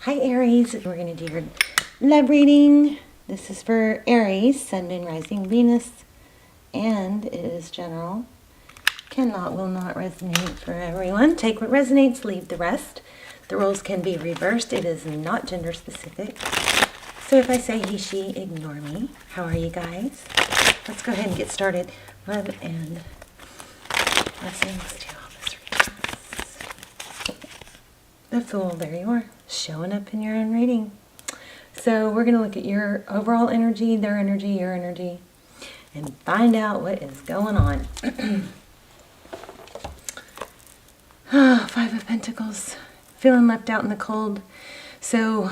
Hi Aries, we're going to do your love reading. This is for Aries, Sun, Moon, Rising, Venus, and it is general. Will not resonate for everyone. Take what resonates, leave the rest. The roles can be reversed. It is not gender specific. So if I say he, she, ignore me. How are you guys? Let's go ahead and get started. Love and blessings to all this readings. The Fool, there you are, showing up in your own reading. So we're going to look at your overall energy, their energy, your energy, and find out what is going on. Five of Pentacles, feeling left out in the cold. So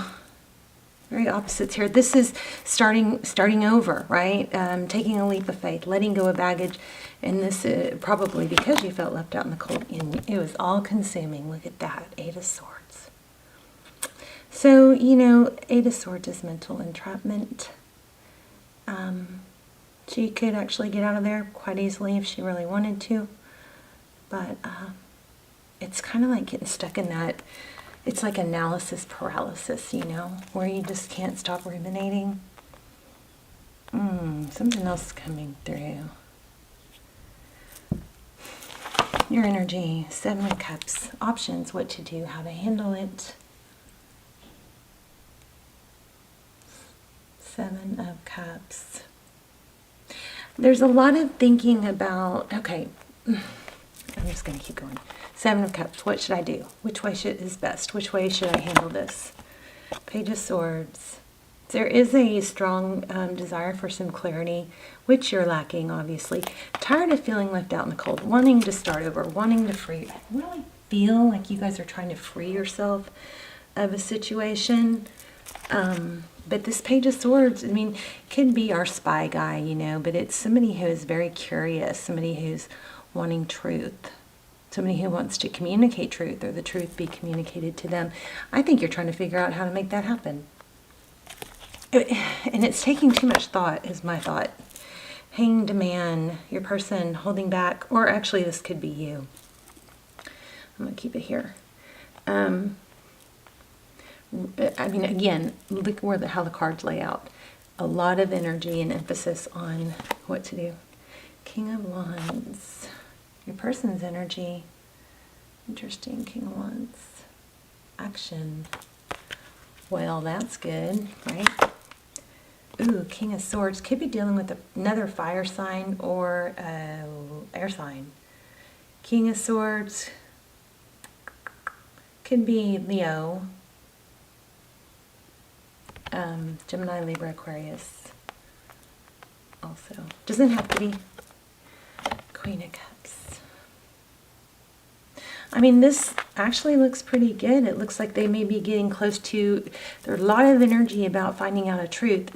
very opposites here. This is starting over, right? Taking a leap of faith, letting go of baggage. And this probably because you felt left out in the cold. And it was all consuming. Look at that, Eight of Swords. So, you know, Eight of Swords is mental entrapment. She could actually get out of there quite easily if she really wanted to. But it's kind of like getting stuck in that. It's like analysis paralysis, you know, where you just can't stop ruminating. Something else is coming through. Your energy, Seven of Cups, options, what to do, how to handle it. Seven of Cups. There's a lot of thinking about, okay, I'm just going to keep going. Seven of Cups, what should I do? Which way is best? Which way should I handle this? Page of Swords. There is a strong desire for some clarity, which you're lacking, obviously. Tired of feeling left out in the cold, wanting to start over, wanting to free. I really feel like you guys are trying to free yourself of a situation. But this Page of Swords, I mean, could be our spy guy, you know, but it's somebody who is very curious, somebody who's wanting truth. Somebody who wants to communicate truth, or the truth be communicated to them. I think you're trying to figure out how to make that happen. And it's taking too much thought, is my thought. Hanged Man, your person holding back, or actually this could be you. I'm going to keep it here. I mean, again, look how the cards lay out. A lot of energy and emphasis on what to do. King of Wands. Your person's energy. Interesting. King of Wands. Action. Well, that's good, right? Ooh, King of Swords. Could be dealing with another fire sign or air sign. King of Swords. Could be Leo. Gemini, Libra, Aquarius. Also. Doesn't have to be. Queen of Cups. I mean, this actually looks pretty good. It looks like they may be getting close to, there's a lot of energy about finding out a truth,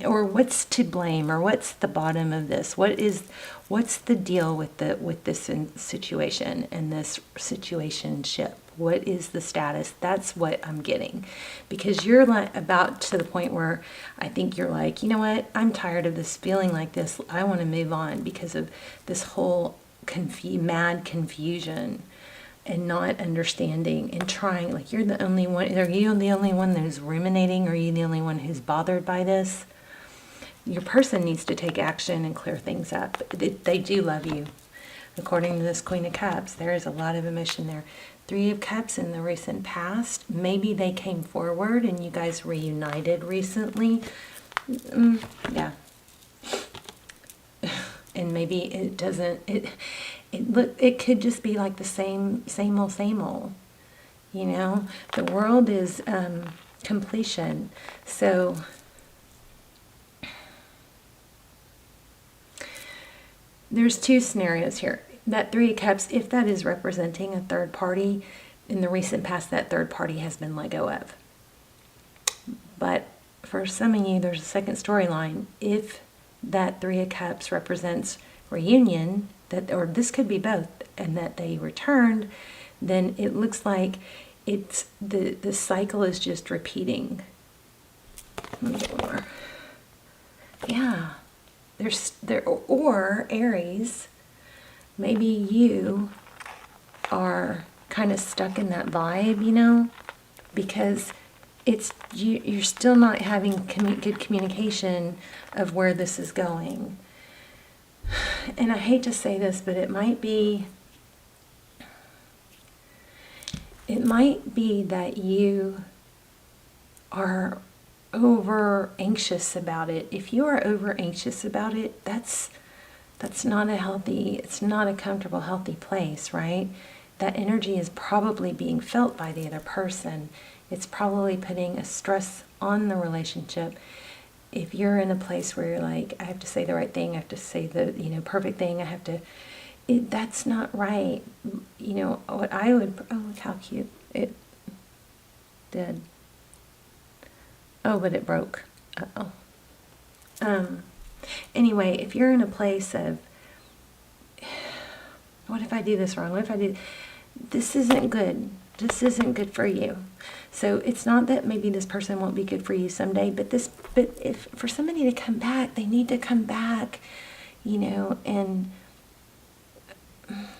or what's to blame, or what's the bottom of this. What's the deal with this situation and this situationship? What is the status? That's what I'm getting. Because you're like about to the point where I think you're like, you know what? I'm tired of this feeling like this. I want to move on because of this whole mad confusion and not understanding and trying. Like, you're the only one. Are you the only one who's ruminating? Or are you the only one who's bothered by this? Your person needs to take action and clear things up. They do love you. According to this Queen of Cups, there is a lot of emotion there. Three of Cups in the recent past. Maybe they came forward and you guys reunited recently. Yeah. And maybe it doesn't, it could just be like the same old. You know, the world is completion. So there's two scenarios here. That Three of Cups, if that is representing a third party, in the recent past, that third party has been let go of. But for some of you, there's a second storyline. If that Three of Cups represents reunion, or this could be both, and that they returned, then it looks like it's the cycle is just repeating. Let me get more. Yeah. Or Aries, maybe you are kind of stuck in that vibe, you know, because you're still not having good communication of where this is going. And I hate to say this, but it might be that you are over anxious about it. If you are over anxious about it, that's not a healthy, it's not a comfortable, healthy place, right? That energy is probably being felt by the other person. It's probably putting a stress on the relationship. If you're in a place where you're like, I have to say the right thing, I have to say the, perfect thing, that's not right. What I would, oh, look how cute. It did. Oh, but it broke. Uh-oh. Anyway, if you're in a place of, what if I do this wrong? What if I do, this isn't good. This isn't good for you. So it's not that maybe this person won't be good for you someday, but if for somebody to come back, they need to come back, and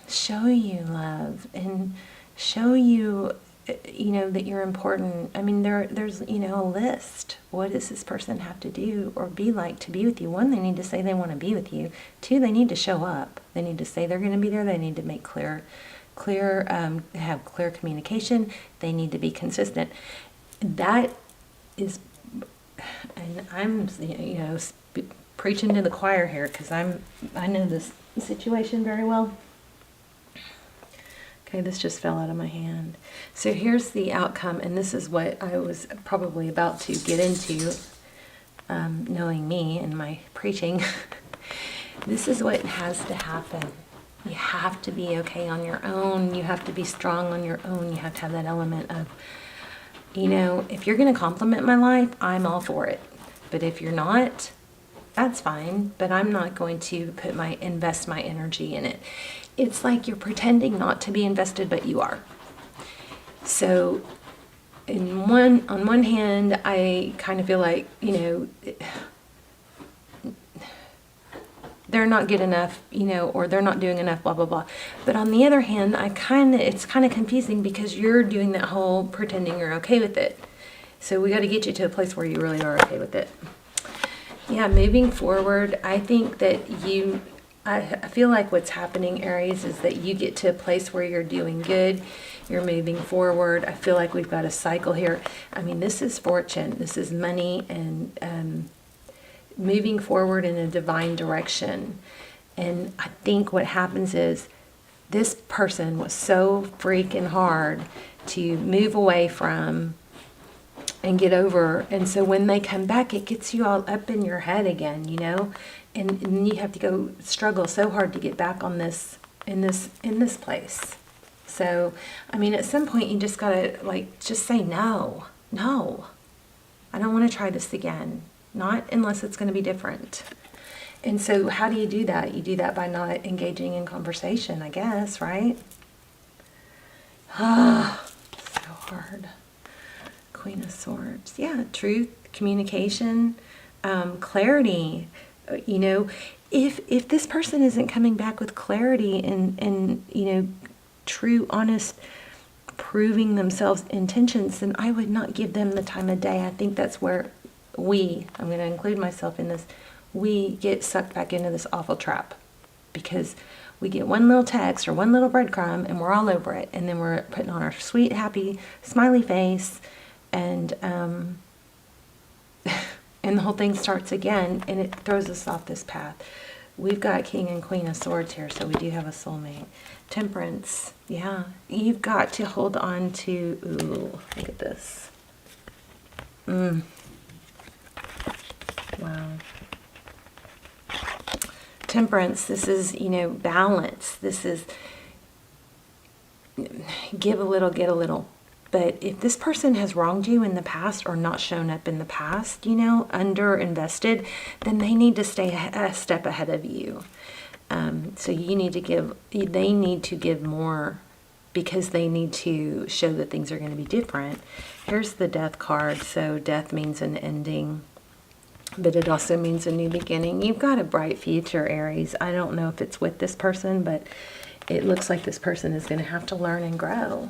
show you love and show you, that you're important. I mean, there's, a list. What does this person have to do or be like to be with you? One, they need to say they want to be with you. Two, they need to show up. They need to say they're going to be there. They need to make have clear communication. They need to be consistent. That is, and I'm, preaching to the choir here because I know this situation very well. Okay, this just fell out of my hand. So here's the outcome, and this is what I was probably about to get into, knowing me and my preaching. This is what has to happen. You have to be okay on your own. You have to be strong on your own. You have to have that element of, if you're going to compliment my life, I'm all for it. But if you're not, that's fine. But I'm not going to invest my energy in it. It's like you're pretending not to be invested, but you are. So on one hand, I kind of feel like, they're not good enough, or they're not doing enough, blah, blah, blah. But on the other hand, it's kind of confusing because you're doing that whole pretending you're okay with it. So we got to get you to a place where you really are okay with it. Yeah, moving forward, I think that I feel like what's happening, Aries, is that you get to a place where you're doing good, you're moving forward. I feel like we've got a cycle here. I mean, this is fortune, this is money, and moving forward in a divine direction. And I think what happens is this person was so freaking hard to move away from and get over. And so when they come back, it gets you all up in your head again, and you have to go struggle so hard to get back on this, in this place. So, I mean, at some point you just gotta just say no, I don't want to try this again. Not unless it's going to be different. And so how do you do that? You do that by not engaging in conversation, I guess, right? So hard. Queen of Swords. Yeah, truth, communication, clarity. If this person isn't coming back with clarity and true, honest, proving themselves intentions, then I would not give them the time of day. I think that's where I'm going to include myself in this, we get sucked back into this awful trap because we get one little text or one little breadcrumb and we're all over it. And then we're putting on our sweet, happy, smiley face and and the whole thing starts again and it throws us off this path. We've got King and Queen of Swords here, so we do have a soulmate. Temperance, yeah. You've got to hold on to, ooh, look at this. Wow. Temperance, this is, balance. This is give a little, get a little. But if this person has wronged you in the past or not shown up in the past, under invested, then they need to stay a step ahead of you. So they need to give more because they need to show that things are going to be different. Here's the Death card. So death means an ending. But it also means a new beginning. You've got a bright future, Aries. I don't know if it's with this person, but it looks like this person is going to have to learn and grow.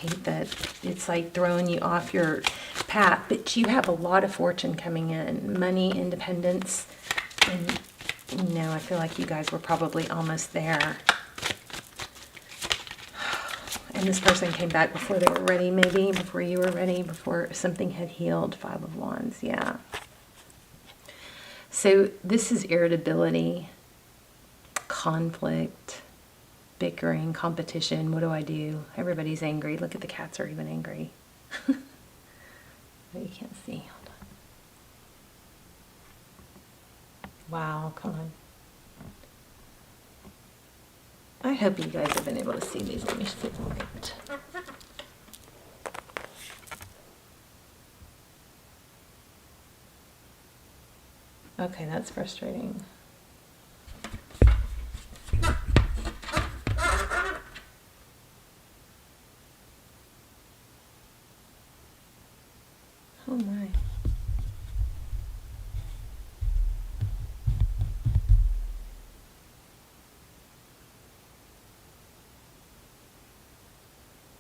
hate that it's like throwing you off your path. But you have a lot of fortune coming in, money, independence, and you know, I feel like you guys were probably almost there. And this person came back before they were ready, maybe before you were ready, before something had healed. 5 of Wands, yeah. So this is irritability, conflict, bickering, competition. What do I do? Everybody's angry. Look at the cats are even angry. But you can't see. Hold on. Wow, come on. I hope you guys have been able to see these. Let me see. Wait. Okay, that's frustrating. Oh my.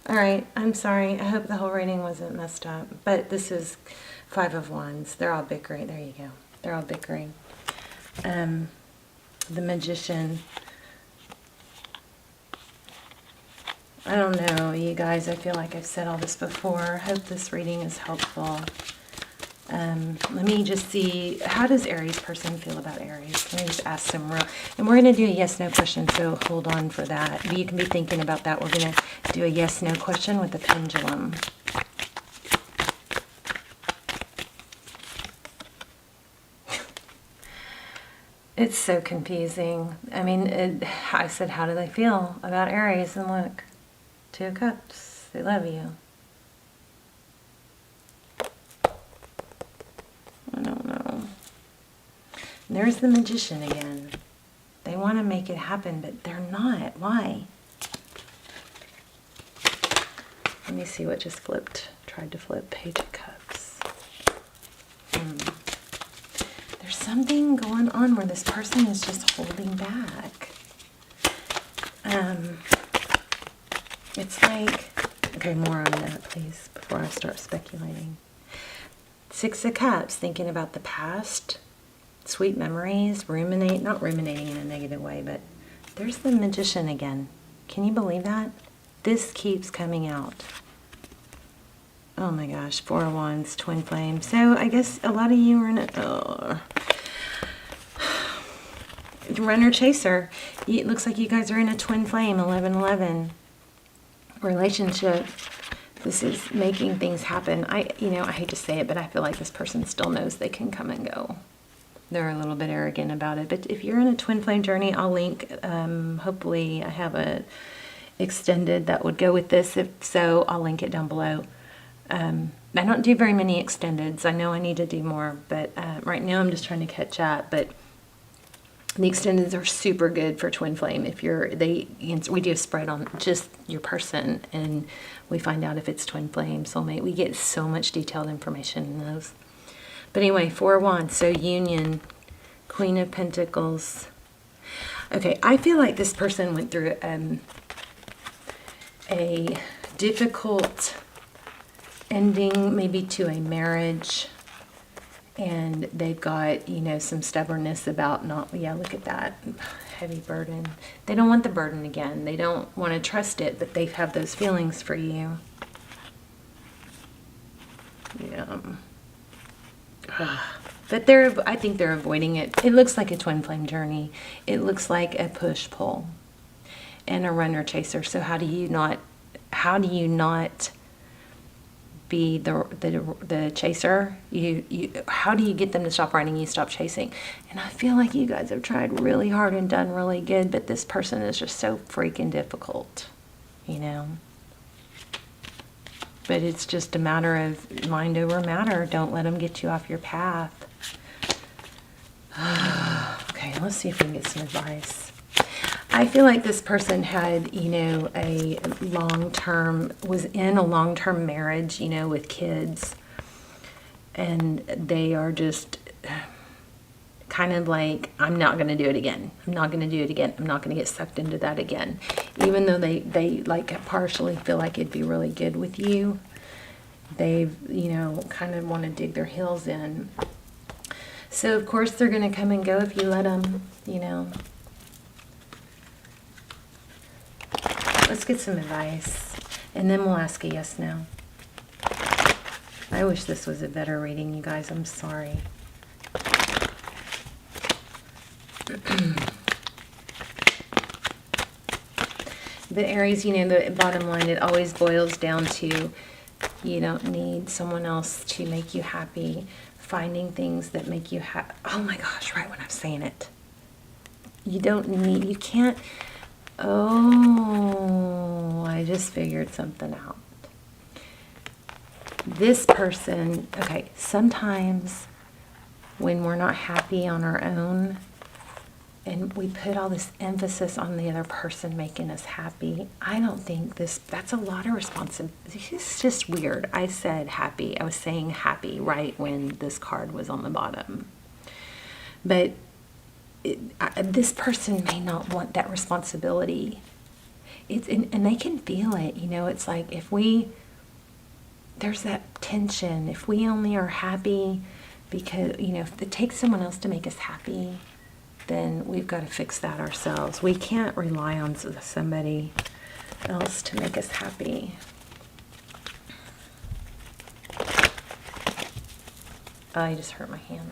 All right, I'm sorry. I hope the whole reading wasn't messed up. But this is 5 of Wands. They're all bickering. There you go. They're all bickering. The Magician. I don't know, you guys. I feel like I've said all this before. I hope this reading is helpful. Let me just see, how does Aries person feel about Aries? Let me just ask some real, and we're going to do a yes-no question, so hold on for that. You can be thinking about that. We're going to do a yes-no question with the pendulum. It's so confusing. I mean, I said, how do they feel about Aries? And look, 2 of Cups. They love you. I don't know. And there's the Magician again. They want to make it happen, but they're not. Why? Let me see what just flipped. Tried to flip. Page of Cups. There's something going on where this person is just holding back. It's like, okay, more on that, please, before I start speculating. 6 of Cups, thinking about the past, sweet memories, not ruminating in a negative way, but there's the Magician again. Can you believe that? This keeps coming out. Oh my gosh, 4 of Wands, twin flame. So I guess a lot of you are in a runner chaser. It looks like you guys are in a twin flame, 11-11 relationship. This is making things happen. I hate to say it, but I feel like this person still knows they can come and go. They're a little bit arrogant about it. But if you're in a twin flame journey, I'll link, hopefully I have a extended that would go with this. If so, I'll link it down below. I don't do very many extendeds. I know I need to do more, but right now I'm just trying to catch up. But the extendeds are super good for twin flame. We do a spread on just your person, and we find out if it's twin flame, soulmate. We get so much detailed information in those. But anyway, 4 of Wands, so union, Queen of Pentacles. Okay, I feel like this person went through a difficult ending, maybe to a marriage. And they've got, some stubbornness about look at that, heavy burden. They don't want the burden again. They don't want to trust it, but they have those feelings for you. Yeah. But I think they're avoiding it. It looks like a twin flame journey. It looks like a push-pull and a runner-chaser. So how do you not be the chaser? How do you get them to stop running? You stop chasing. And I feel like you guys have tried really hard and done really good, but this person is just so freaking difficult, But it's just a matter of mind over matter. Don't let them get you off your path. Okay, let's see if we can get some advice. I feel like this person had, was in a long-term marriage, with kids. And they are just kind of like, I'm not going to do it again. I'm not going to do it again. I'm not going to get sucked into that again. Even though they like partially feel like it'd be really good with you, they've, you know, kind of want to dig their heels in. So of course they're going to come and go if you let them, you know. Let's get some advice, and then we'll ask a yes, no. I wish this was a better reading, you guys. I'm sorry. But Aries, you know, the bottom line, it always boils down to you don't need someone else to make you happy. Finding things that make you happy. Oh my gosh, right when I'm saying it. You don't need, you can't. Oh, I just figured something out. This person, okay, sometimes when we're not happy on our own and we put all this emphasis on the other person making us happy, I don't think that's a lot of responsibility. It's just weird. I said happy. I was saying happy right when this card was on the bottom. But this person may not want that responsibility. And they can feel it, you know. It's like there's that tension. If we only are happy because, you know, if it takes someone else to make us happy, then we've got to fix that ourselves. We can't rely on somebody else to make us happy. Oh, I just hurt my hand.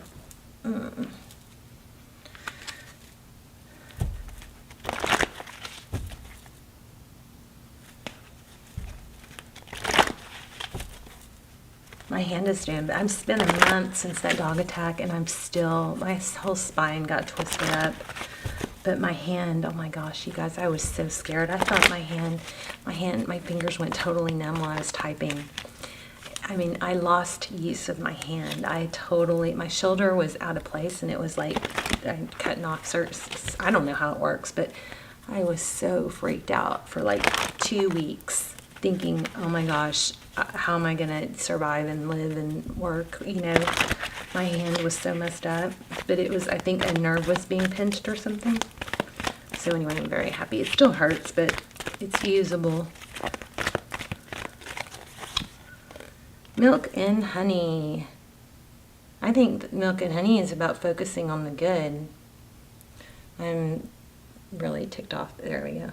My hand is doing, but it's been a month since that dog attack, and I'm still, my whole spine got twisted up. But my hand, oh my gosh, you guys, I was so scared. I thought my fingers went totally numb while I was typing. I mean, I lost use of my hand. My shoulder was out of place, and it was like I cutting off. I don't know how it works, but I was so freaked out for like 2 weeks, thinking, oh my gosh, how am I gonna survive and live and work? You know, my hand was so messed up, but it was, I think a nerve was being pinched or something. So anyway, I'm very happy. It still hurts, but it's usable. Milk and honey. I think that milk and honey is about focusing on the good. I'm really ticked off. There we go.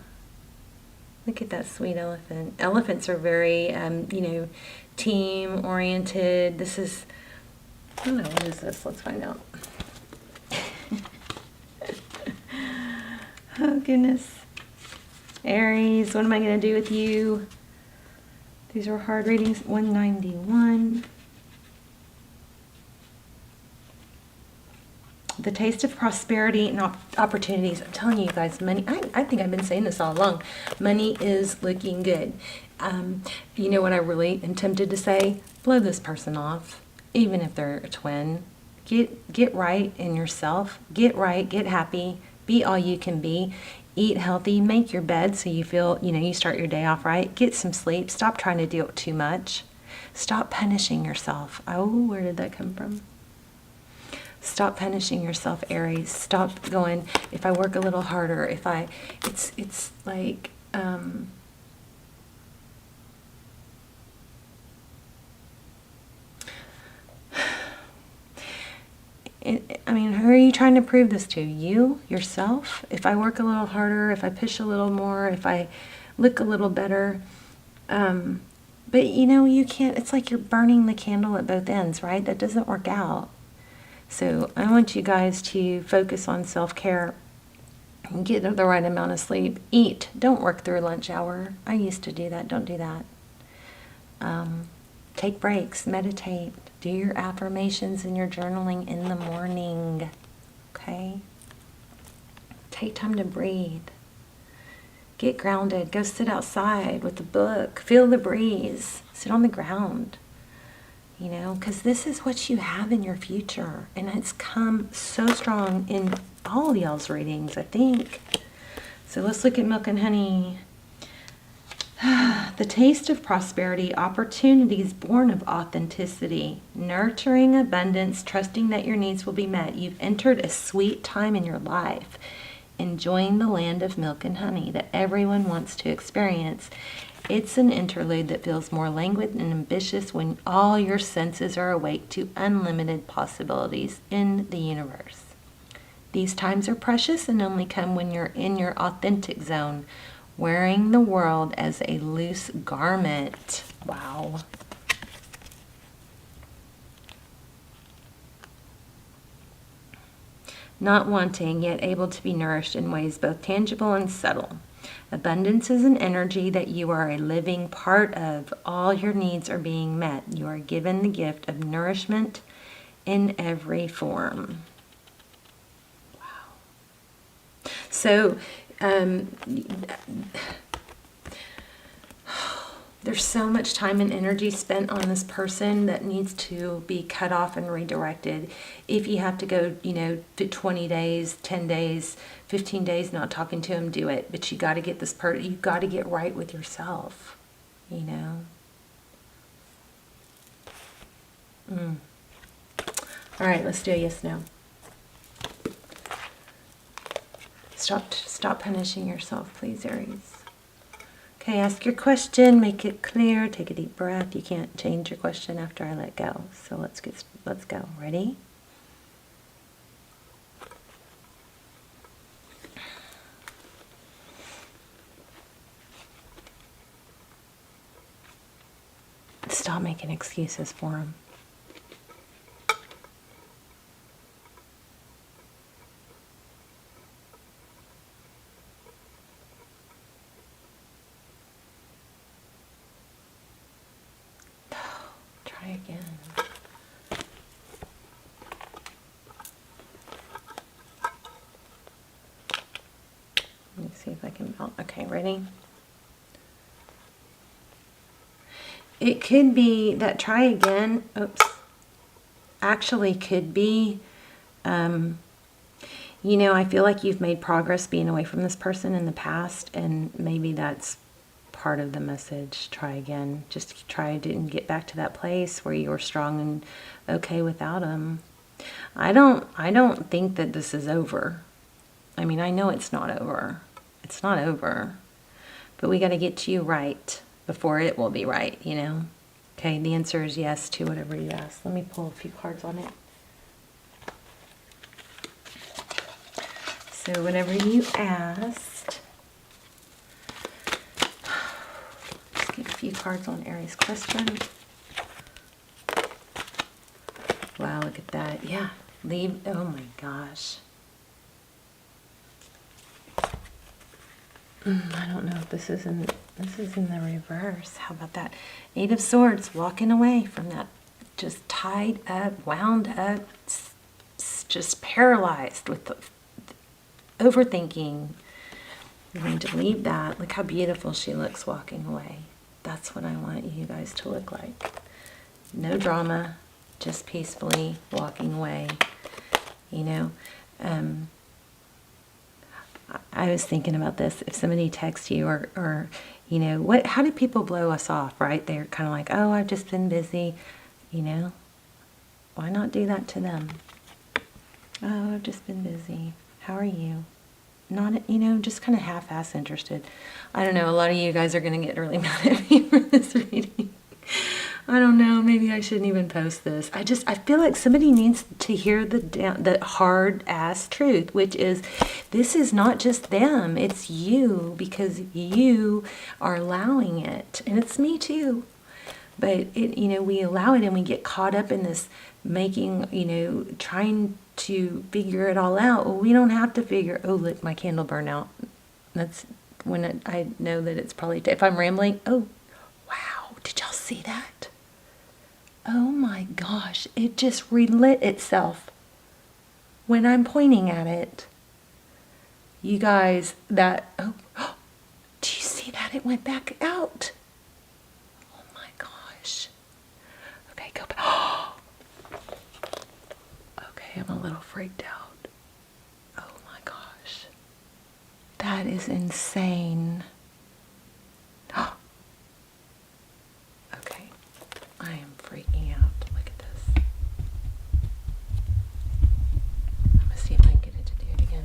Look at that sweet elephant. Elephants are very, you know, team-oriented. This is, I don't know, what is this? Let's find out. Oh, goodness. Aries, what am I going to do with you? These are hard readings. 191. The taste of prosperity and opportunities. I'm telling you guys, money, I think I've been saying this all along. Money is looking good. You know what I really am tempted to say? Blow this person off, even if they're a twin. Get right in yourself. Get right, get happy, be all you can be. Eat healthy, make your bed so you feel, you know, you start your day off right. Get some sleep. Stop trying to do too much. Stop punishing yourself. Oh, where did that come from? Stop punishing yourself, Aries. Stop going, if I work a little harder, it's like, I mean, who are you trying to prove this to? You? Yourself? If I work a little harder, if I push a little more, if I look a little better. But, you know, you can't, it's like you're burning the candle at both ends, right? That doesn't work out. So I want you guys to focus on self-care. Get the right amount of sleep. Eat. Don't work through lunch hour. I used to do that. Don't do that. Take breaks. Meditate. Do your affirmations and your journaling in the morning. Okay? Take time to breathe. Get grounded. Go sit outside with a book. Feel the breeze. Sit on the ground. You know, because this is what you have in your future. And it's come so strong in all y'all's readings, I think. So let's look at milk and honey. The taste of prosperity, opportunities born of authenticity, nurturing abundance, trusting that your needs will be met. You've entered a sweet time in your life. enjoying the land of milk and honey that everyone wants to experience. It's an interlude that feels more languid and ambitious when all your senses are awake to unlimited possibilities in the universe. These times are precious and only come when you're in your authentic zone, wearing the world as a loose garment. Wow. Not wanting, yet able to be nourished in ways both tangible and subtle. Abundance is an energy that you are a living part of. All your needs are being met. You are given the gift of nourishment in every form. Wow. So, there's so much time and energy spent on this person that needs to be cut off and redirected. If you have to go, 20 days, 10 days, 15 days not talking to him, do it. But you got to get this part. You got to get right with yourself, All right, let's do a yes, no. Stop punishing yourself, please, Aries. Okay, ask your question, make it clear, take a deep breath. You can't change your question after I let go. So let's go. Ready? Stop making excuses for him. Again. Let me see if I can. Okay, ready? It could be that try again. Oops. Actually, could be. I feel like you've made progress being away from this person in the past, and maybe that's part of the message. Try again. Just try to get back to that place where you're strong and okay without him. I don't think that this is over. I mean, I know it's not over. It's not over. But we got to get you right before it will be right, Okay, the answer is yes to whatever you ask. Let me pull a few cards on it. So whatever you asked, a few cards on Aries' question. Wow, look at that. Yeah, leave. Oh my gosh. I don't know if this is in the reverse. How about that? 8 of Swords, walking away from that, just tied up, wound up, just paralyzed with the overthinking. You're going to leave that. Look how beautiful she looks walking away. That's what I want you guys to look like. No drama, just peacefully walking away. I was thinking about this. If somebody texts you or how do people blow us off, right? They're kind of like, oh, I've just been busy, Why not do that to them? Oh, I've just been busy. How are you? Not, just kind of half-ass interested. I don't know. A lot of you guys are going to get really mad at me for this reading. I don't know. Maybe I shouldn't even post this. I feel like somebody needs to hear the hard-ass truth, which is this is not just them. It's you, because you are allowing it. And it's me too. But, we allow it and we get caught up in this making, trying to figure it all out. Well, we don't have to figure, oh, look, my candle burned out. That's when I know that it's probably, if I'm rambling, oh, wow, did y'all see that? Oh my gosh, it just relit itself when I'm pointing at it. You guys, do you see that? It went back out. Oh my gosh. Okay, go back. Okay, I'm a little freaked out. Oh my gosh. That is insane. Okay, I am freaking out. Look at this. I'm gonna see if I can get it to do it again.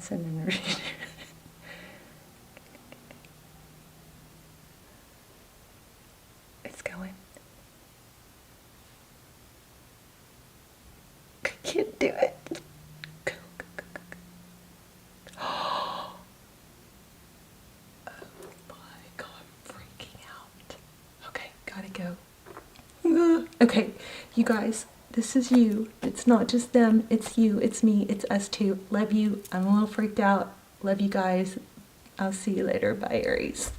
send energy. It's going. I can't do it. Go, go, go, go, go. Oh my God, I'm freaking out. Okay, gotta go. Okay, you guys, this is you. It's not just them, it's you, it's me, it's us too. Love you. I'm a little freaked out. Love you guys. I'll see you later. Bye, Aries.